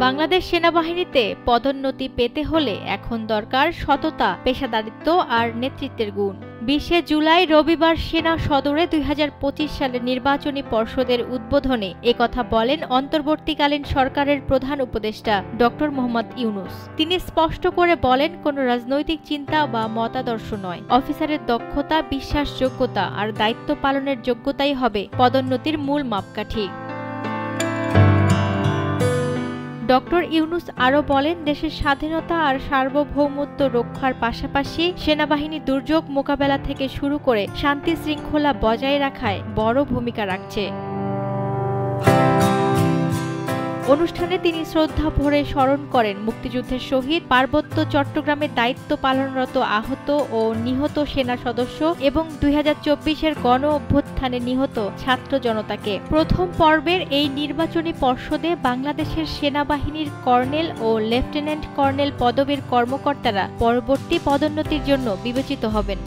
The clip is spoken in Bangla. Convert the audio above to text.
বাংলাদেশ সেনাবাহিনীতে পদোন্নতি পেতে হলে এখন দরকার সততা, পেশাদারিত্ব আর নেতৃত্বের গুণ। 20 জুলাই রবিবার সেনা সদরে 2025 সালের নির্বাচনী পর্ষদের উদ্বোধনে একথা বলেন অন্তর্বর্তীকালীন সরকারের প্রধান উপদেষ্টা ডক্টর মোহাম্মদ ইউনূস। তিনি স্পষ্ট করে বলেন, কোনো রাজনৈতিক চিন্তা বা মতাদর্শ নয়, অফিসারের দক্ষতা, বিশ্বাসযোগ্যতা আর দায়িত্ব পালনের যোগ্যতাই হবে পদোন্নতির মূল মাপকাঠি। ডক্টর ইউনূস আরও বলেন, দেশের স্বাধীনতা আর সার্বভৌমত্ব রক্ষার পাশাপাশি সেনাবাহিনী দুর্যোগ মোকাবেলা থেকে শুরু করে শান্তি শৃঙ্খলা বজায় রাখায় বড় ভূমিকা রাখছে। অনুষ্ঠানে তিনি শ্রদ্ধা ভরে স্মরণ করেন মুক্তিযুদ্ধের শহীদ, পার্বত্য চট্টগ্রামে দায়িত্ব পালনরত আহত ও নিহত সেনা সদস্য এবং 2024-এর গণ অভ্যুত্থানে নিহত ছাত্র জনতাকে। প্রথম পর্বের এই নির্বাচনী পর্ষদে বাংলাদেশের সেনাবাহিনীর কর্নেল ও লেফটেন্যান্ট কর্নেল পদবীর কর্মকর্তারা পরবর্তী পদোন্নতির জন্য বিবেচিত হবেন।